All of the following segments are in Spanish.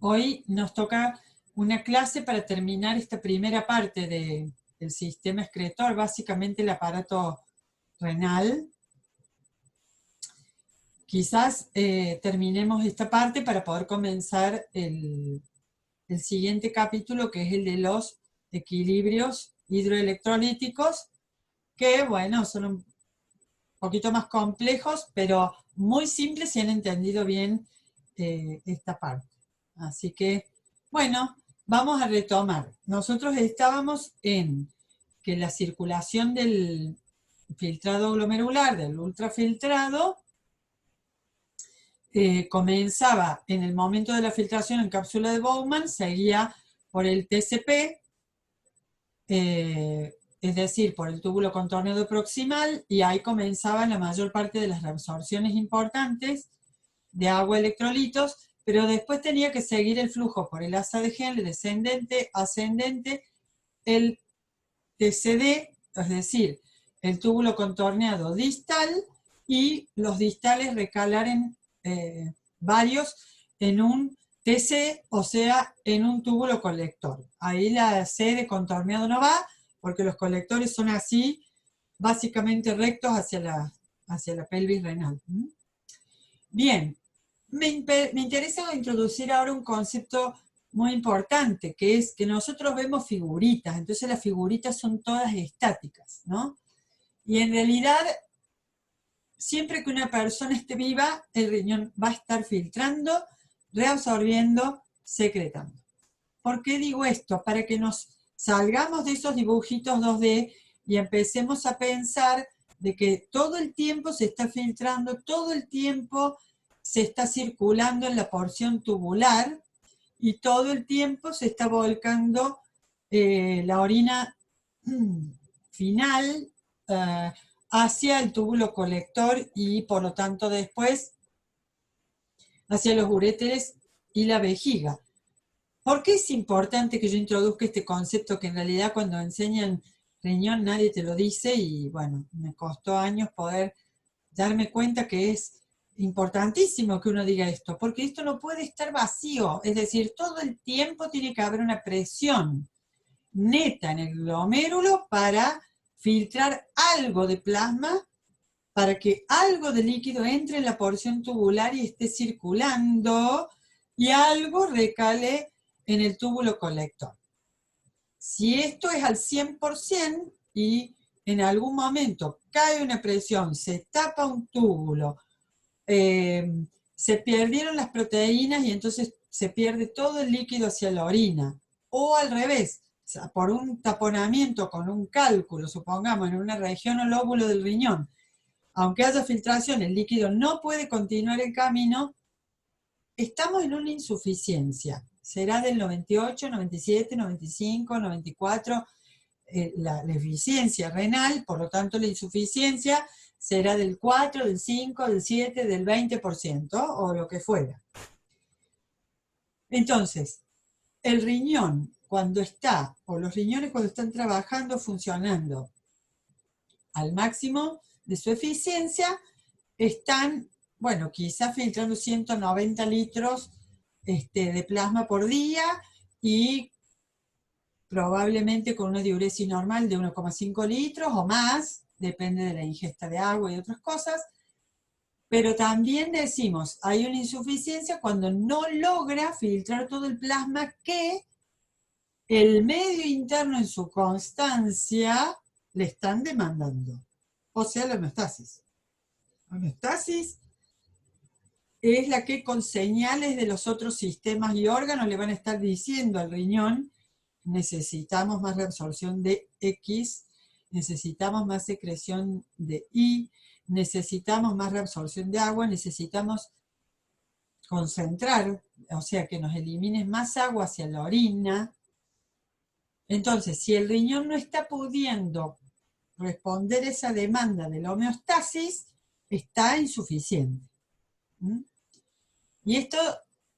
Hoy nos toca una clase para terminar esta primera parte del sistema excretor, básicamente el aparato renal. Quizás terminemos esta parte para poder comenzar el siguiente capítulo, que es el de los equilibrios hidroelectrolíticos, que bueno, son un poquito más complejos, pero muy simples si han entendido bien esta parte. Así que, bueno, vamos a retomar. Nosotros estábamos en que la circulación del filtrado glomerular, del ultrafiltrado, comenzaba en el momento de la filtración en cápsula de Bowman, seguía por el TCP, es decir, por el túbulo contorneado proximal, y ahí comenzaban la mayor parte de las reabsorciones importantes de agua electrolitos, pero después tenía que seguir el flujo por el asa de Henle, descendente, ascendente, el TCD, es decir, el túbulo contorneado distal, y los distales recalar en varios en un TC, o sea, en un túbulo colector. Ahí la C de contorneado no va, porque los colectores son así, básicamente rectos hacia la pelvis renal. Bien, me interesa introducir ahora un concepto muy importante, que es que nosotros vemos figuritas, entonces las figuritas son todas estáticas, ¿no? Y en realidad, siempre que una persona esté viva, el riñón va a estar filtrando, reabsorbiendo, secretando. ¿Por qué digo esto? Para que nos salgamos de esos dibujitos 2D y empecemos a pensar de que todo el tiempo se está filtrando, todo el tiempo se está circulando en la porción tubular y todo el tiempo se está volcando la orina final hacia el túbulo colector y por lo tanto después hacia los uréteres y la vejiga. ¿Por qué es importante que yo introduzca este concepto que en realidad cuando enseñan riñón nadie te lo dice? Y bueno, me costó años poder darme cuenta que es importantísimo que uno diga esto, porque esto no puede estar vacío, es decir, todo el tiempo tiene que haber una presión neta en el glomérulo para filtrar algo de plasma, para que algo de líquido entre en la porción tubular y esté circulando, y algo recale en el túbulo colector. Si esto es al 100% y en algún momento cae una presión, se tapa un túbulo, se perdieron las proteínas y entonces se pierde todo el líquido hacia la orina, o al revés, o sea, por un taponamiento con un cálculo, supongamos en una región o lóbulo del riñón, aunque haya filtración, el líquido no puede continuar el camino, estamos en una insuficiencia. Será del 98, 97, 95, 94 la eficiencia renal, por lo tanto la insuficiencia será del 4, del 5, del 7, del 20% o lo que fuera. Entonces, el riñón cuando está, o los riñones cuando están trabajando, funcionando al máximo de su eficiencia, están, bueno, quizás filtrando 190 litros de plasma por día y probablemente con una diuresis normal de 1,5 litros o más, depende de la ingesta de agua y otras cosas, pero también decimos, hay una insuficiencia cuando no logra filtrar todo el plasma que el medio interno en su constancia le están demandando, o sea, la homeostasis. La homeostasis es la que con señales de los otros sistemas y órganos le van a estar diciendo al riñón: necesitamos más reabsorción de X, necesitamos más secreción de Y, necesitamos más reabsorción de agua, necesitamos concentrar, o sea, que nos elimines más agua hacia la orina. Entonces, si el riñón no está pudiendo responder esa demanda de la homeostasis, está insuficiente. Y esto,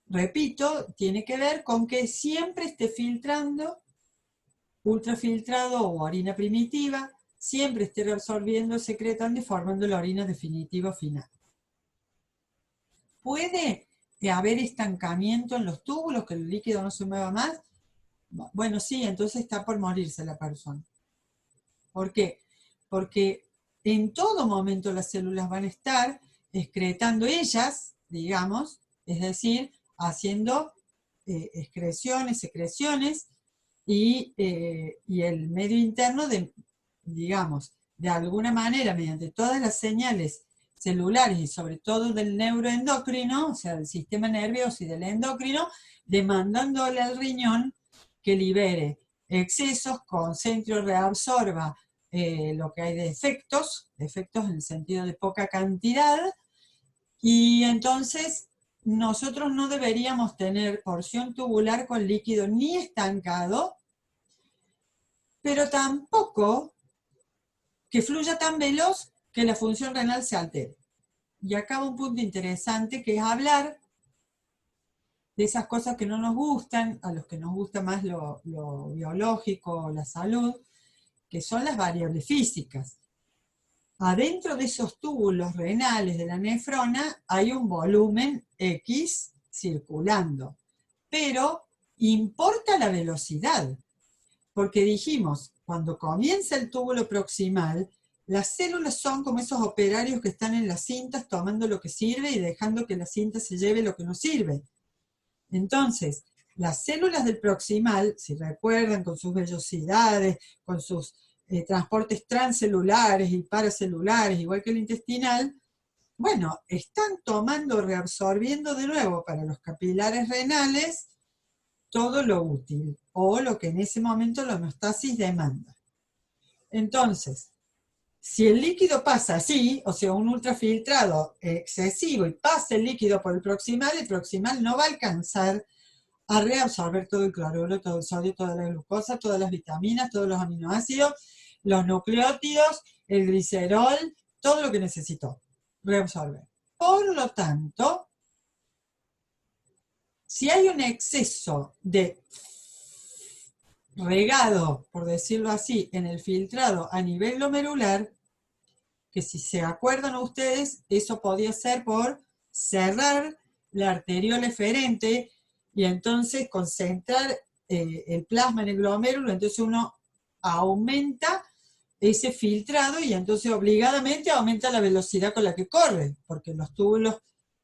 repito, tiene que ver con que siempre esté filtrando ultrafiltrado o orina primitiva, siempre esté reabsorbiendo, secretando y formando la orina definitiva final. Puede haber estancamiento en los túbulos, que el líquido no se mueva más? Bueno, sí, entonces está por morirse la persona. ¿Por qué? Porque en todo momento las células van a estar excretando ellas, digamos, es decir, haciendo excreciones, secreciones, y el medio interno, digamos, de alguna manera, mediante todas las señales celulares y sobre todo del neuroendocrino, o sea, del sistema nervioso y del endocrino, demandándole al riñón que libere excesos, concentre o reabsorba lo que hay de efectos en el sentido de poca cantidad, y entonces nosotros no deberíamos tener porción tubular con líquido ni estancado, pero tampoco que fluya tan veloz que la función renal se altere. Y acá va un punto interesante, que es hablar de esas cosas que no nos gustan, a los que nos gusta más lo biológico, la salud, que son las variables físicas. Adentro de esos túbulos renales de la nefrona hay un volumen X circulando, pero importa la velocidad, porque dijimos, cuando comienza el túbulo proximal, las células son como esos operarios que están en las cintas tomando lo que sirve y dejando que la cinta se lleve lo que no sirve. Entonces, las células del proximal, si recuerdan, con sus vellosidades, con sus transportes transcelulares y paracelulares, igual que el intestinal, bueno, están tomando, reabsorbiendo de nuevo para los capilares renales todo lo útil, o lo que en ese momento la homeostasis demanda. Entonces, si el líquido pasa así, o sea, un ultrafiltrado excesivo, y pasa el líquido por el proximal no va a alcanzar a reabsorber todo el cloruro, todo el sodio, toda la glucosa, todas las vitaminas, todos los aminoácidos, los nucleótidos, el glicerol, todo lo que necesitó reabsorber. Por lo tanto, si hay un exceso de regado, por decirlo así, en el filtrado a nivel glomerular, que si se acuerdan ustedes, eso podía ser por cerrar la arteriola eferente y entonces concentrar el plasma en el glomérulo, entonces uno aumenta ese filtrado y entonces obligadamente aumenta la velocidad con la que corre, porque los túbulos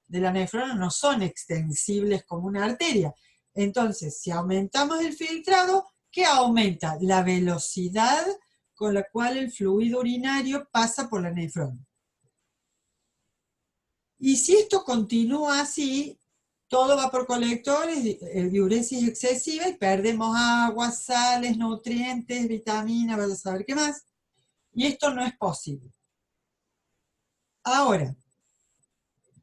de la nefrona no son extensibles como una arteria. Entonces, si aumentamos el filtrado, ¿qué aumenta? La velocidad con la cual el fluido urinario pasa por la nefrona. Y si esto continúa así, todo va por colectores, diuresis excesiva, y perdemos agua, sales, nutrientes, vitaminas, vaya a saber qué más. Y esto no es posible. Ahora,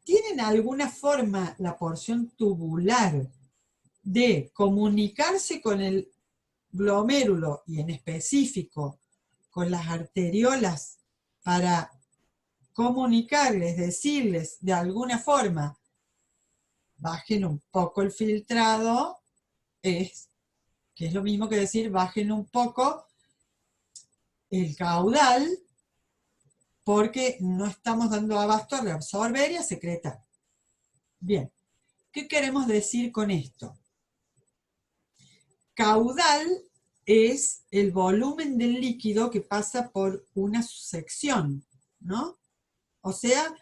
¿tienen alguna forma la porción tubular de comunicarse con el glomérulo y en específico con las arteriolas para comunicarles, decirles de alguna forma, bajen un poco el filtrado, que es lo mismo que decir bajen un poco el caudal, porque no estamos dando abasto a reabsorber y a secretar? Bien, ¿qué queremos decir con esto? Caudal es el volumen del líquido que pasa por una sección, ¿no? O sea,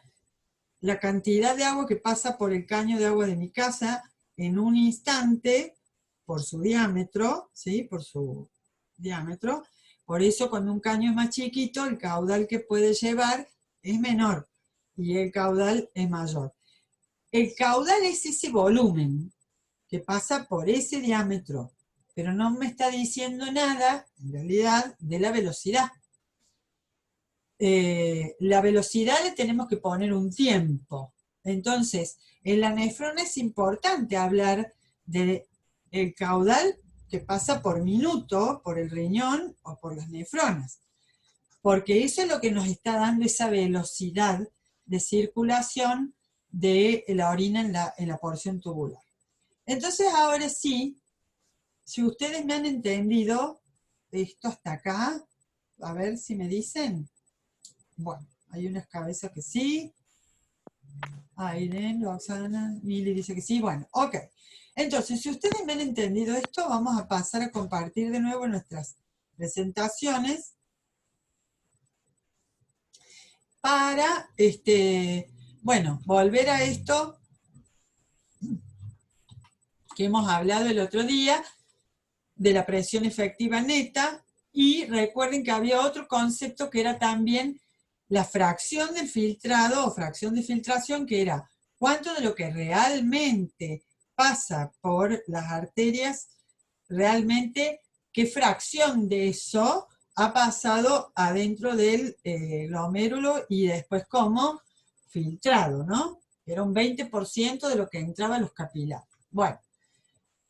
la cantidad de agua que pasa por el caño de agua de mi casa en un instante por su diámetro, ¿sí? Por su diámetro. Por eso cuando un caño es más chiquito, el caudal que puede llevar es menor y el caudal es mayor. El caudal es ese volumen que pasa por ese diámetro, pero no me está diciendo nada, en realidad, de la velocidad. La velocidad le tenemos que poner un tiempo. Entonces, en la nefrona es importante hablar del caudal que pasa por minuto, por el riñón o por las nefronas, porque eso es lo que nos está dando esa velocidad de circulación de la orina en la porción tubular. Entonces, ahora sí, si ustedes me han entendido esto hasta acá, a ver si me dicen. Bueno, hay unas cabezas que sí. Irene, Roxana, Mili dice que sí. Bueno, ok. Entonces, si ustedes me han entendido esto, vamos a pasar a compartir de nuevo nuestras presentaciones para, bueno, volver a esto que hemos hablado el otro día, de la presión efectiva neta, y recuerden que había otro concepto que era también la fracción del filtrado o fracción de filtración, que era cuánto de lo que realmente pasa por las arterias, realmente qué fracción de eso ha pasado adentro del glomérulo y después cómo filtrado, ¿no? Era un 20% de lo que entraba a los capilares. Bueno,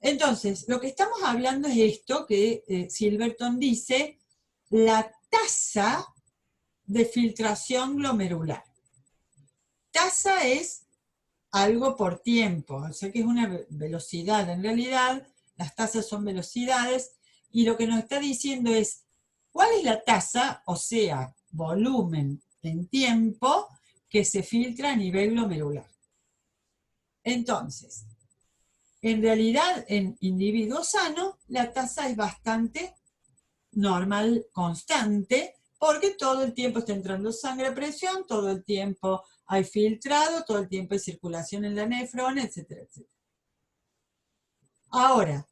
entonces, lo que estamos hablando es esto que Silverton dice, la tasa de filtración glomerular. Tasa es algo por tiempo, o sea que es una velocidad. En realidad, las tasas son velocidades, y lo que nos está diciendo es, ¿cuál es la tasa, o sea, volumen en tiempo, que se filtra a nivel glomerular? Entonces, en realidad, en individuos sanos, la tasa es bastante normal, constante, porque todo el tiempo está entrando sangre a presión, todo el tiempo hay filtrado, todo el tiempo hay circulación en la nefrona, etcétera, etcétera. Ahora,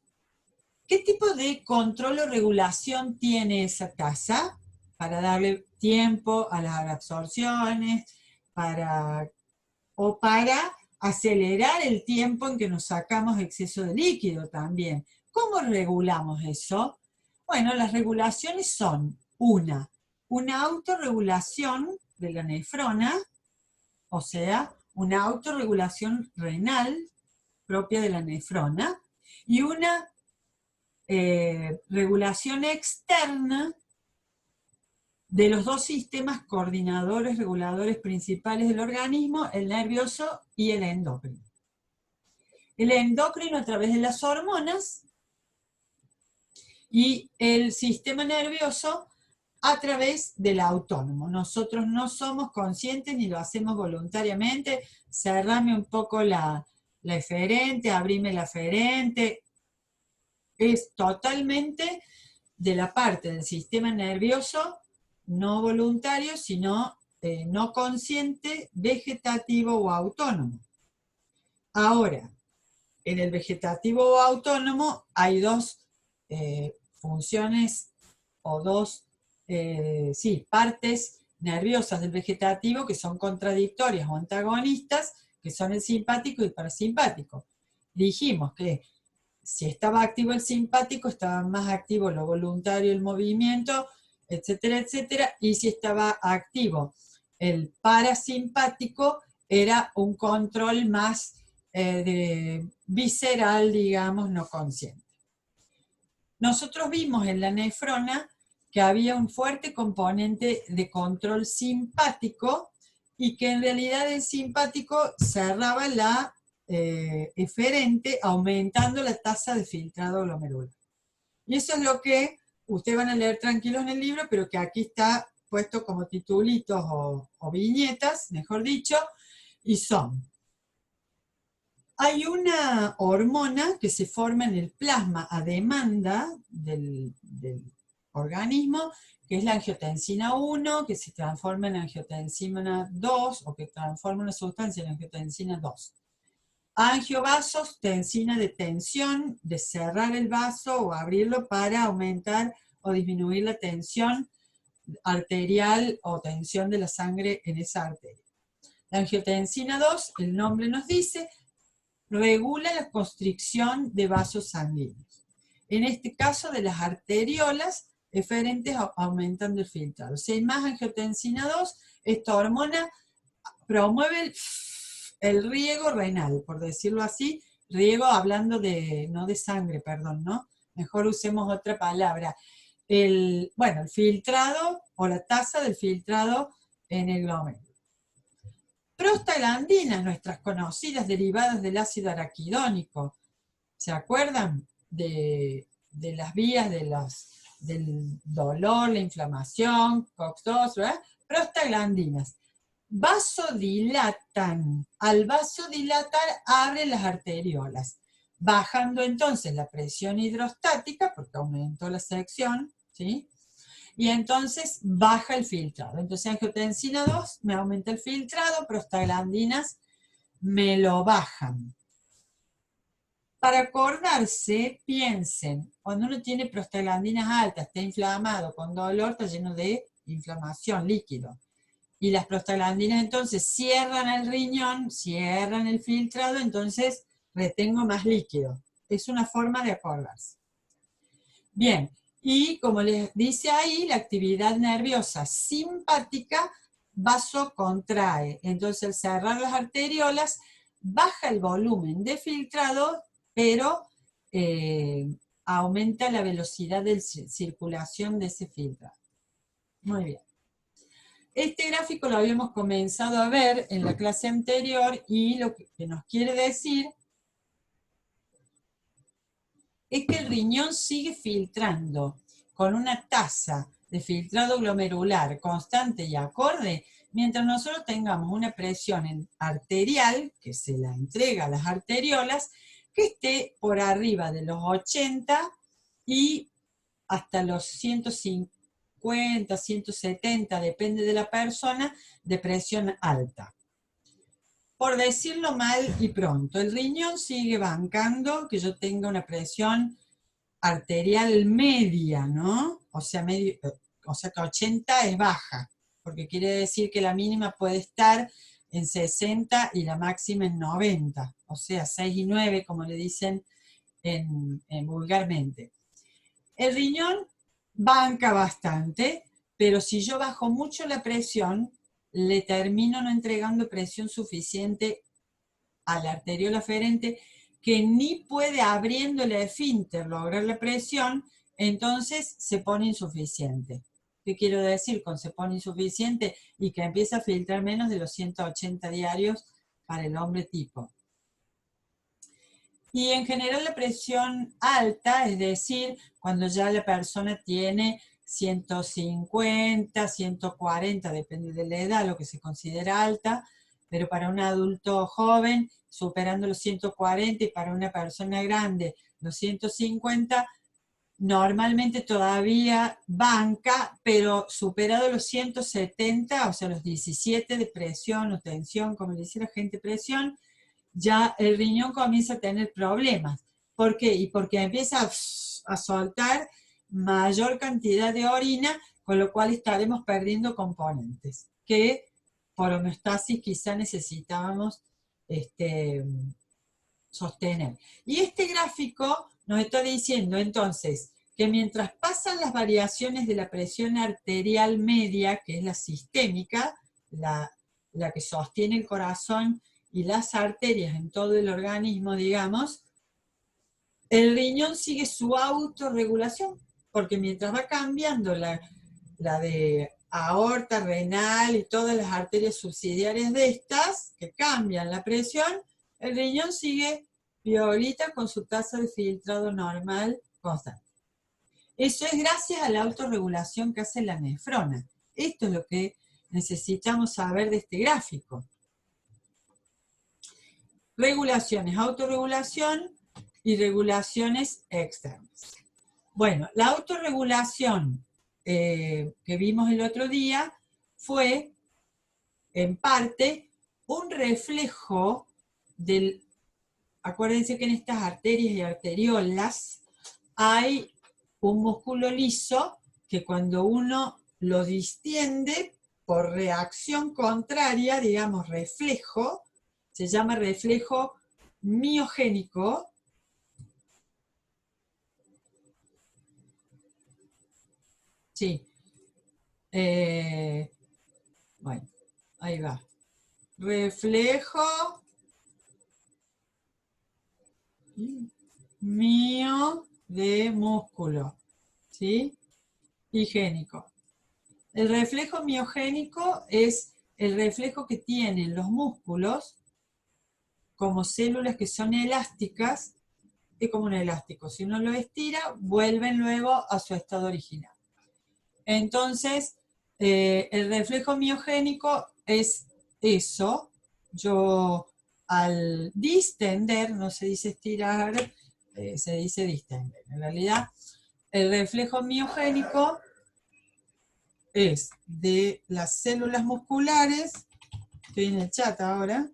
¿qué tipo de control o regulación tiene esa tasa? Para darle tiempo a las absorciones, o para acelerar el tiempo en que nos sacamos exceso de líquido también. ¿Cómo regulamos eso? Bueno, las regulaciones son una autorregulación de la nefrona, o sea, una autorregulación renal propia de la nefrona, y una regulación externa de los dos sistemas coordinadores, reguladores principales del organismo, el nervioso y el endocrino. El endocrino a través de las hormonas y el sistema nervioso a través del autónomo. Nosotros no somos conscientes ni lo hacemos voluntariamente. Cerrame un poco la eferente, abrime la eferente. Es totalmente de la parte del sistema nervioso no voluntario, sino no consciente, vegetativo o autónomo. Ahora, en el vegetativo o autónomo hay dos funciones o dos partes nerviosas del vegetativo que son contradictorias o antagonistas, que son el simpático y el parasimpático. Dijimos que si estaba activo el simpático, estaba más activo lo voluntario, el movimiento, etcétera, etcétera, y si estaba activo el parasimpático, era un control más visceral, digamos, no consciente. Nosotros vimos en la nefrona que había un fuerte componente de control simpático y que en realidad el simpático cerraba la eferente aumentando la tasa de filtrado glomerular. Y eso es lo que ustedes van a leer tranquilos en el libro, pero que aquí está puesto como titulitos o viñetas, mejor dicho, y son: hay una hormona que se forma en el plasma a demanda del organismo, que es la angiotensina 1, que se transforma en angiotensina 2, o que transforma una sustancia en angiotensina 2. Angiovasos, tensina de tensión, de cerrar el vaso o abrirlo para aumentar o disminuir la tensión arterial o tensión de la sangre en esa arteria. La angiotensina 2, el nombre nos dice, regula la constricción de vasos sanguíneos. En este caso de las arteriolas eferentes aumentando el filtrado. Si hay más angiotensina 2, esta hormona promueve el riego renal, por decirlo así, riego hablando de, no de sangre, perdón, ¿no? Mejor usemos otra palabra. El filtrado o la tasa del filtrado en el glomérulo. Prostaglandinas, nuestras conocidas derivadas del ácido araquidónico. ¿Se acuerdan de las vías del dolor, la inflamación, COX-2, ¿verdad? Prostaglandinas. vasodilatan. Al vasodilatar abre las arteriolas, bajando entonces la presión hidrostática, porque aumentó la sección, ¿sí? Y entonces baja el filtrado. Entonces angiotensina 2 me aumenta el filtrado, prostaglandinas me lo bajan. Para acordarse, piensen, cuando uno tiene prostaglandinas altas, está inflamado, con dolor, está lleno de inflamación, líquido. Y las prostaglandinas entonces cierran el riñón, cierran el filtrado, entonces retengo más líquido. Es una forma de acordarse. Bien, y como les dice ahí, la actividad nerviosa simpática vasocontrae. Entonces al cerrar las arteriolas, baja el volumen de filtrado, pero aumenta la velocidad de circulación de ese filtrado. Muy bien. Este gráfico lo habíamos comenzado a ver en la clase anterior y lo que nos quiere decir es que el riñón sigue filtrando con una tasa de filtrado glomerular constante y acorde, mientras nosotros tengamos una presión arterial, que se la entrega a las arteriolas, que esté por arriba de los 80 y hasta los 150, 170, depende de la persona, de presión alta. Por decirlo mal y pronto, el riñón sigue bancando que yo tenga una presión arterial media, ¿no? O sea que 80 es baja, porque quiere decir que la mínima puede estar en 60 y la máxima en 90, o sea, 6 y 9, como le dicen vulgarmente. El riñón banca bastante, pero si yo bajo mucho la presión, le termino no entregando presión suficiente a la arteriola aferente, que ni puede abriendo el esfínter lograr la presión, entonces se pone insuficiente. ¿Qué quiero decir con se pone insuficiente? Y que empieza a filtrar menos de los 180 diarios para el hombre tipo. Y en general la presión alta, es decir, cuando ya la persona tiene 150, 140, depende de la edad, lo que se considera alta, pero para un adulto joven, superando los 140, y para una persona grande, los 150, normalmente todavía banca, pero superado los 170, o sea, los 17 de presión o tensión, como le dice la gente, presión, ya el riñón comienza a tener problemas. ¿Por qué? Y porque empieza a soltar mayor cantidad de orina, con lo cual estaremos perdiendo componentes que por homeostasis quizá necesitábamos sostener. Y este gráfico nos está diciendo entonces que mientras pasan las variaciones de la presión arterial media, que es la sistémica, la que sostiene el corazón y las arterias en todo el organismo, digamos, el riñón sigue su autorregulación, porque mientras va cambiando la de aorta, renal y todas las arterias subsidiarias de estas, que cambian la presión, el riñón sigue piolita con su tasa de filtrado normal constante. Eso es gracias a la autorregulación que hace la nefrona. Esto es lo que necesitamos saber de este gráfico. Regulaciones, autorregulación y regulaciones externas. Bueno, la autorregulación que vimos el otro día fue, en parte, un reflejo del... Acuérdense que en estas arterias y arteriolas hay un músculo liso que cuando uno lo distiende por reacción contraria, digamos reflejo, se llama reflejo miogénico. Sí. Bueno, ahí va. Reflejo mío de músculo, ¿sí? Higiénico. El reflejo miogénico es el reflejo que tienen los músculos como células que son elásticas, es como un elástico. Si uno lo estira, vuelven luego a su estado original. Entonces, el reflejo miogénico es eso, yo al distender, no se dice estirar, se dice distender. En realidad, el reflejo miogénico es de las células musculares, estoy en el chat ahora,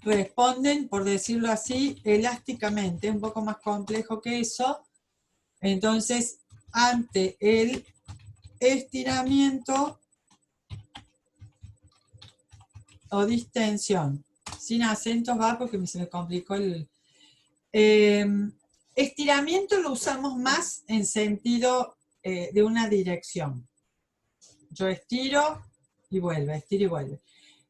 responden, por decirlo así, elásticamente, un poco más complejo que eso. Entonces, ante el estiramiento o distensión, sin acentos va porque se me complicó el... estiramiento lo usamos más en sentido de una dirección. Yo estiro y vuelve, estiro y vuelve.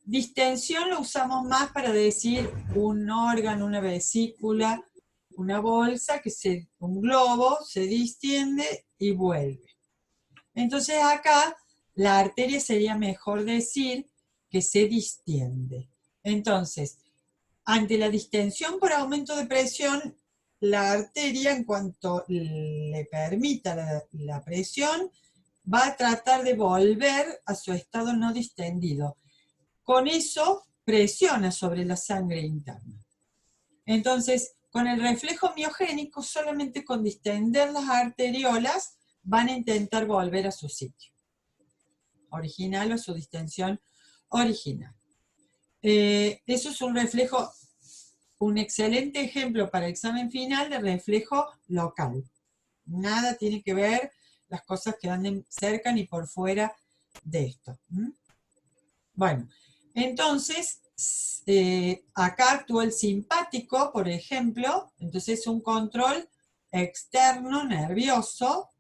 Distensión lo usamos más para decir un órgano, una vesícula, una bolsa, un globo, se distiende y vuelve. Entonces acá la arteria sería mejor decir que se distiende. Entonces, ante la distensión por aumento de presión, la arteria, en cuanto le permita la presión, va a tratar de volver a su estado no distendido. Con eso presiona sobre la sangre interna. Entonces, con el reflejo miogénico, solamente con distender las arteriolas, van a intentar volver a su sitio original o su distensión original. Eso es un reflejo, un excelente ejemplo para el examen final de reflejo local. Nada tiene que ver las cosas que anden cerca ni por fuera de esto. Bueno, entonces, acá actúa el simpático, por ejemplo, entonces es un control externo nervioso,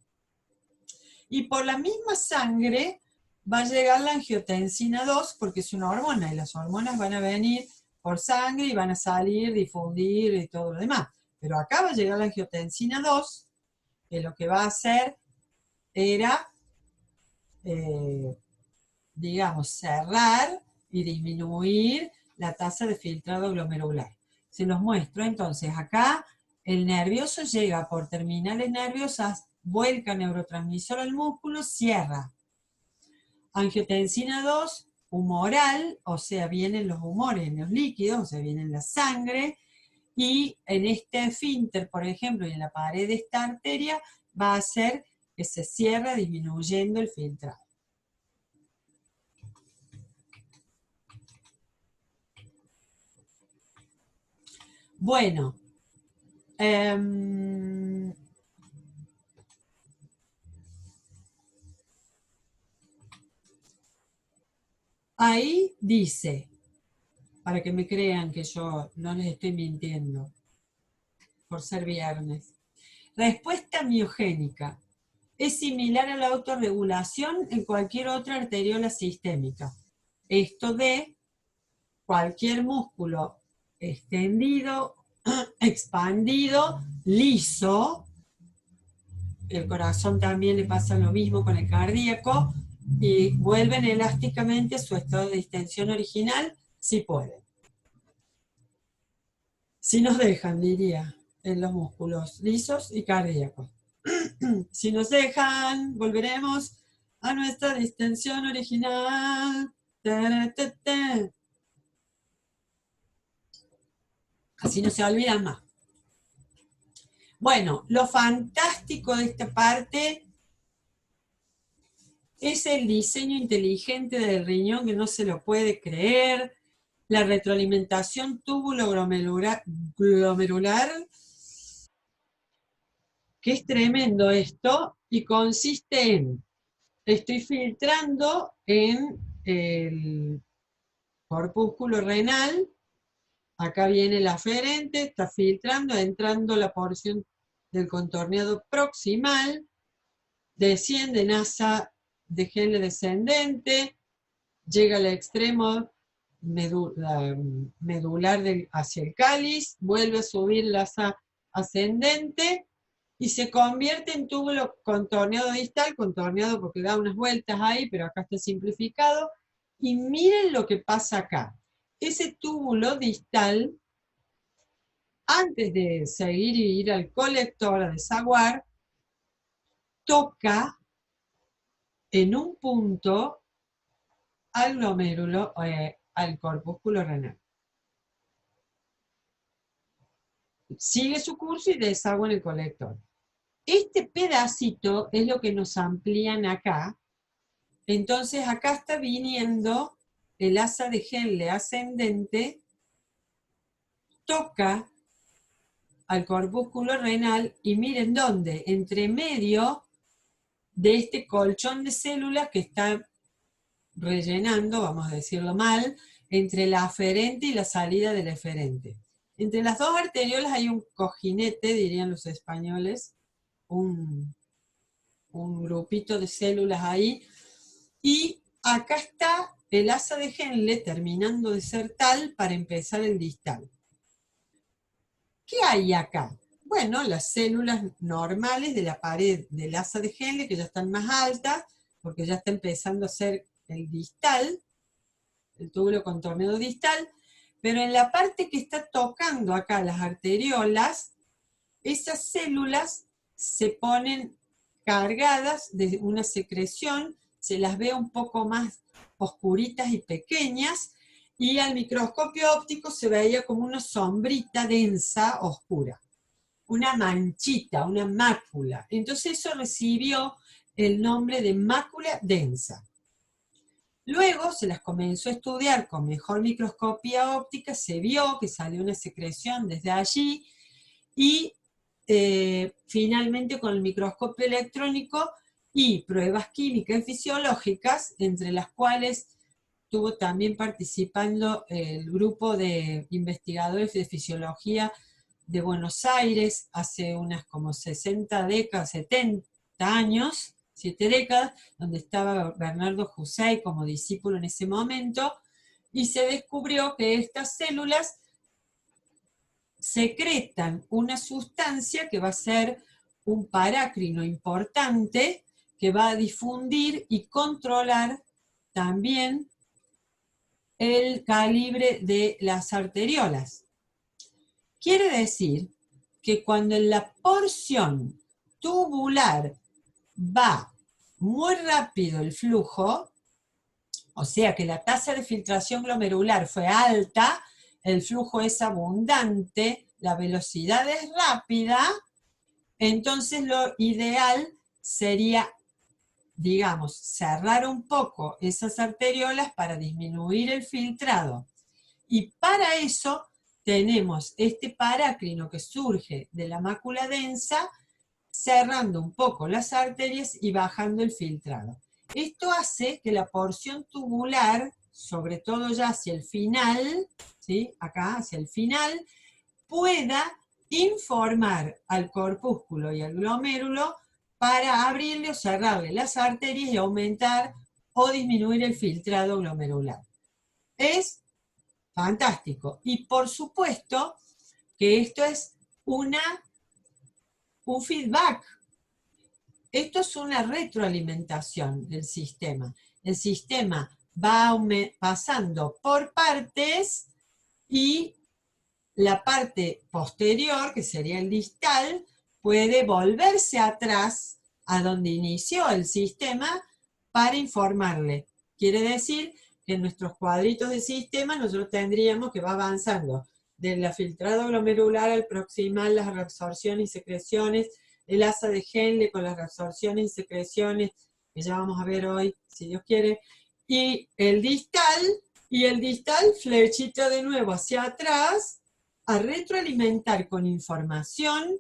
y por la misma sangre va a llegar la angiotensina 2 porque es una hormona, y las hormonas van a venir por sangre y van a salir, difundir y todo lo demás. Pero acá va a llegar la angiotensina 2, que lo que va a hacer era, digamos, cerrar y disminuir la tasa de filtrado glomerular. Se los muestro entonces. Acá el nervioso llega por terminales nerviosas, vuelca neurotransmisor al músculo, cierra. Angiotensina 2, humoral, o sea, vienen los humores en los líquidos, o sea, viene en la sangre, y en este esfínter, por ejemplo, y en la pared de esta arteria, va a hacer que se cierre disminuyendo el filtrado. Bueno, ahí dice, para que me crean que yo no les estoy mintiendo, por ser viernes. Respuesta miogénica. Es similar a la autorregulación en cualquier otra arteriola sistémica. Esto de cualquier músculo extendido, expandido, liso. El corazón también le pasa lo mismo con el cardíaco, y vuelven elásticamente a su estado de distensión original si pueden. Si nos dejan, diría, en los músculos lisos y cardíacos. Si nos dejan, volveremos a nuestra distensión original. Así no se olvidan más. Bueno, lo fantástico de esta parte es el diseño inteligente del riñón, que no se lo puede creer, la retroalimentación túbulo-glomerular, que es tremendo esto, y consiste en, estoy filtrando en el corpúsculo renal, acá viene la aferente, está filtrando, entrando la porción del contorneado proximal, desciende en asa de gel descendente, llega al extremo medular hacia el cáliz, vuelve a subir la asa ascendente y se convierte en túbulo contorneado distal, contorneado porque da unas vueltas ahí, pero acá está simplificado. Y miren lo que pasa acá. Ese túbulo distal, antes de seguir y ir al colector a desaguar, toca en un punto al glomérulo, al corpúsculo renal. Sigue su curso y desagua en el colector. Este pedacito es lo que nos amplían acá. Entonces acá está viniendo el asa de Henle ascendente, toca al corpúsculo renal y miren dónde, entre medio de este colchón de células que está rellenando, vamos a decirlo mal, entre la aferente y la salida del eferente. Entre las dos arteriolas hay un cojinete, dirían los españoles, un grupito de células ahí, y acá está el asa de Henle terminando de ser tal para empezar el distal. ¿Qué hay acá? Bueno, las células normales de la pared del asa de Henle, que ya están más altas, porque ya está empezando a ser el distal, el túbulo contorneado distal, pero en la parte que está tocando acá las arteriolas, esas células se ponen cargadas de una secreción, se las ve un poco más oscuritas y pequeñas, y al microscopio óptico se veía como una sombrita densa, oscura, una manchita, una mácula. Entonces eso recibió el nombre de mácula densa. Luego se las comenzó a estudiar con mejor microscopía óptica, se vio que salió una secreción desde allí y finalmente con el microscopio electrónico y pruebas químicas y fisiológicas, entre las cuales estuvo también participando el grupo de investigadores de fisiología de Buenos Aires hace unas como 60 décadas, 70 años, 7 décadas, donde estaba Bernardo Jusey como discípulo en ese momento, y se descubrió que estas células secretan una sustancia que va a ser un parácrino importante que va a difundir y controlar también el calibre de las arteriolas. Quiere decir que cuando en la porción tubular va muy rápido el flujo, o sea que la tasa de filtración glomerular fue alta, el flujo es abundante, la velocidad es rápida, entonces lo ideal sería, digamos, cerrar un poco esas arteriolas para disminuir el filtrado. Y para eso tenemos este parácrino que surge de la mácula densa, cerrando un poco las arterias y bajando el filtrado. Esto hace que la porción tubular, sobre todo ya hacia el final, ¿sí? Acá hacia el final, pueda informar al corpúsculo y al glomérulo para abrirle o cerrarle las arterias y aumentar o disminuir el filtrado glomerular. Es fantástico. Y por supuesto que esto es un feedback. Esto es una retroalimentación del sistema. El sistema va pasando por partes y la parte posterior, que sería el distal, puede volverse atrás a donde inició el sistema para informarle. Quiere decir que en nuestros cuadritos de sistema nosotros tendríamos que va avanzando del filtrado glomerular al proximal, las reabsorciones y secreciones, el asa de Henle con las reabsorciones y secreciones, que ya vamos a ver hoy, si Dios quiere, y el distal flechita de nuevo hacia atrás, a retroalimentar con información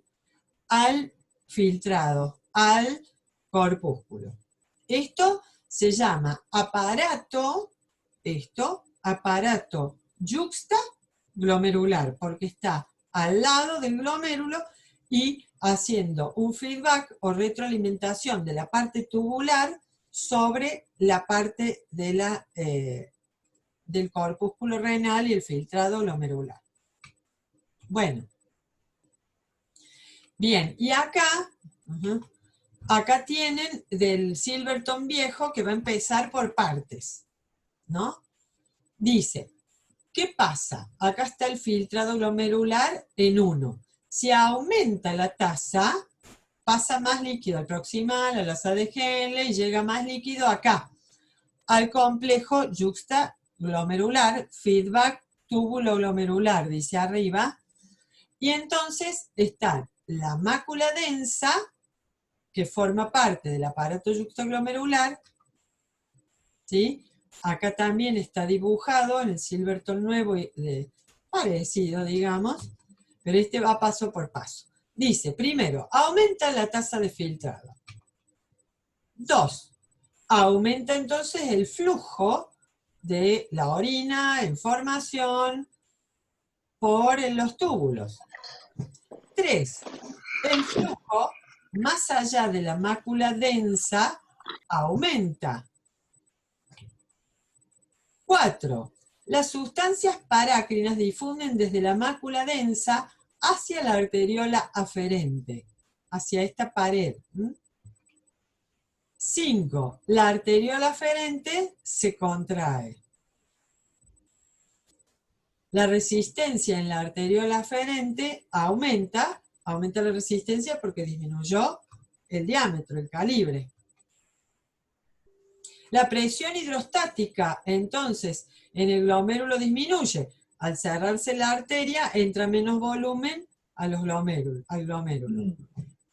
al filtrado, al corpúsculo. Esto se llama aparato, aparato yuxtaglomerular, porque está al lado del glomérulo y haciendo un feedback o retroalimentación de la parte tubular sobre la parte de del corpúsculo renal y el filtrado glomerular. Bueno, bien, y acá, acá tienen del Silverton viejo que va a empezar por partes, ¿no? Dice, ¿qué pasa? Acá está el filtrado glomerular en 1. Si aumenta la tasa, pasa más líquido al proximal, a la asa de Henle, y llega más líquido acá, al complejo yuxtaglomerular, feedback túbulo-glomerular, dice arriba. Y entonces está la mácula densa, que forma parte del aparato yuxtaglomerular, ¿sí? Acá también está dibujado en el Silverton nuevo, parecido, digamos, pero este va paso por paso. Dice, primero, aumenta la tasa de filtrado. 2, aumenta entonces el flujo de la orina en formación por los túbulos. 3, el flujo más allá de la mácula densa aumenta. 4, las sustancias parácrinas difunden desde la mácula densa hacia la arteriola aferente, hacia esta pared. 5, la arteriola aferente se contrae. La resistencia en la arteriola aferente aumenta la resistencia porque disminuyó el diámetro, el calibre. La presión hidrostática, entonces, en el glomérulo disminuye. Al cerrarse la arteria, entra menos volumen al glomérulo.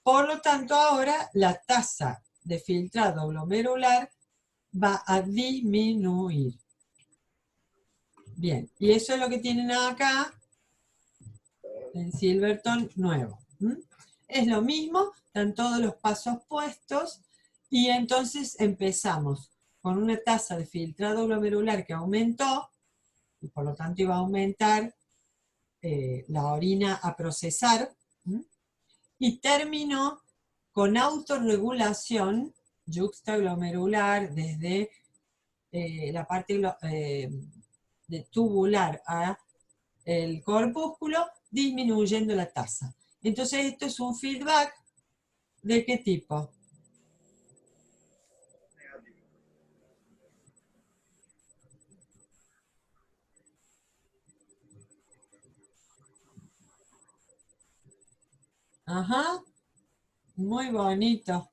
Por lo tanto, ahora la tasa de filtrado glomerular va a disminuir. Bien, y eso es lo que tienen acá en Silverton nuevo. Es lo mismo, están todos los pasos puestos, y entonces empezamos con una tasa de filtrado glomerular que aumentó, y por lo tanto iba a aumentar la orina a procesar, y terminó con autorregulación yuxtaglomerular desde la parte de tubular a el corpúsculo, disminuyendo la tasa. Entonces esto es un feedback ¿de qué tipo? Ajá, muy bonito.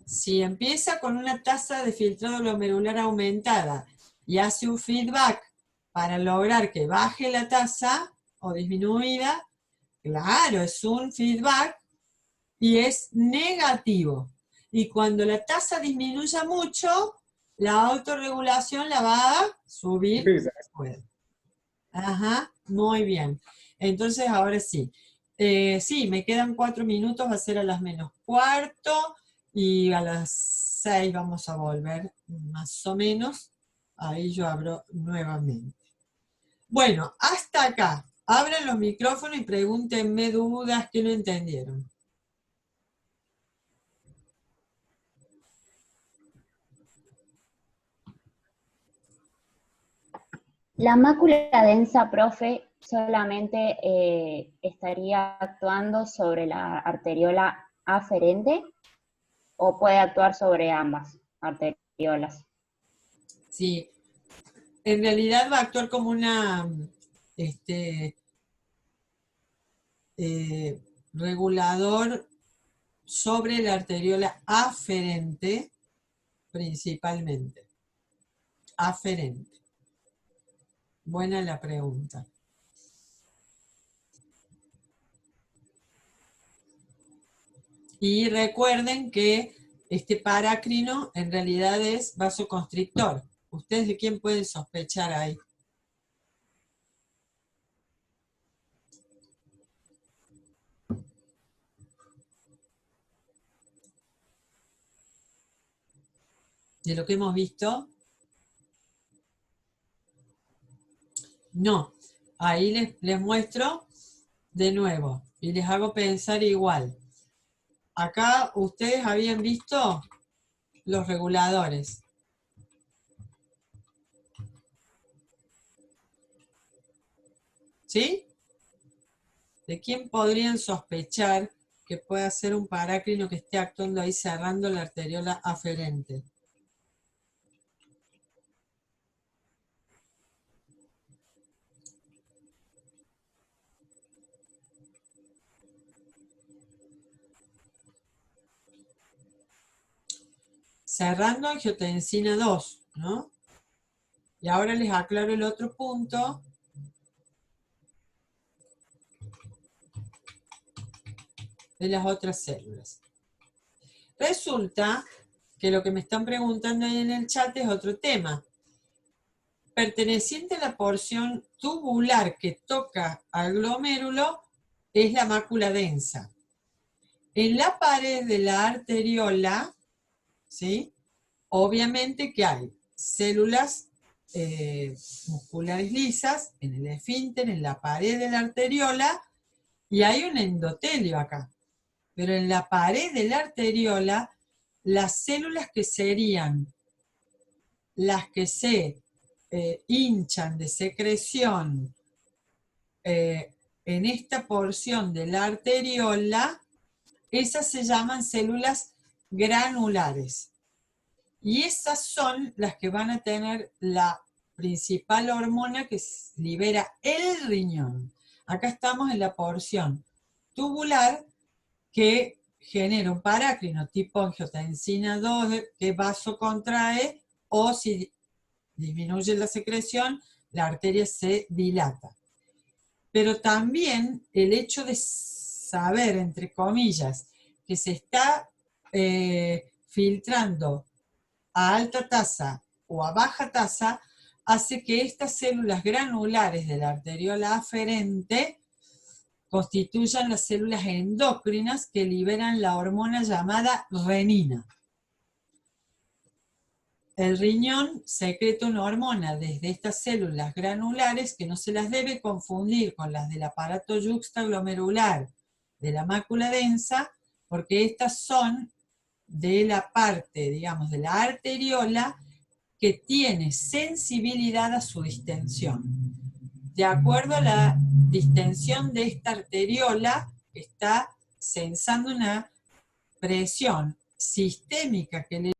Si empieza con una tasa de filtrado glomerular aumentada y hace un feedback para lograr que baje la tasa o disminuida, claro, es un feedback y es negativo. Y cuando la tasa disminuya mucho, la autorregulación la va a subir. Ajá, muy bien. Entonces, ahora sí. Sí, me quedan 4 minutos, va a ser a las -15, y a las 6 vamos a volver, más o menos. Ahí yo abro nuevamente. Bueno, hasta acá. Abran los micrófonos y pregúntenme dudas que no entendieron. La mácula densa, profe, solamente estaría actuando sobre la arteriola aferente o puede actuar sobre ambas arteriolas. Sí, en realidad va a actuar como una regulador sobre la arteriola aferente, principalmente. Aferente. Buena la pregunta. Y recuerden que este parácrino en realidad es vasoconstrictor. ¿Ustedes de quién pueden sospechar ahí? ¿De lo que hemos visto? No. Ahí les muestro de nuevo y les hago pensar igual. Acá ustedes habían visto los reguladores. ¿Sí? ¿De quién podrían sospechar que pueda ser un parácrino que esté actuando ahí cerrando la arteriola aferente? cerrando angiotensina 2, ¿no? Y ahora les aclaro el otro punto. De las otras células. Resulta que lo que me están preguntando ahí en el chat es otro tema. Perteneciente a la porción tubular que toca al glomérulo es la mácula densa. En la pared de la arteriola, ¿sí? Obviamente que hay células musculares lisas en el esfínter, en la pared de la arteriola, y hay un endotelio acá. Pero en la pared de la arteriola, las células que serían las que se hinchan de secreción en esta porción de la arteriola, esas se llaman células granulares. Y esas son las que van a tener la principal hormona que libera el riñón. Acá estamos en la porción tubular que genera un parácrino tipo angiotensina 2 que vasocontrae, o si disminuye la secreción, la arteria se dilata. Pero también el hecho de saber, entre comillas, que se está filtrando a alta tasa o a baja tasa, hace que estas células granulares de la arteriola aferente constituyan las células endócrinas que liberan la hormona llamada renina. El riñón secreta una hormona desde estas células granulares que no se las debe confundir con las del aparato yuxtaglomerular de la mácula densa, porque estas son de la parte, digamos, de la arteriola que tiene sensibilidad a su distensión. De acuerdo a la distensión de esta arteriola, está sensando una presión sistémica que le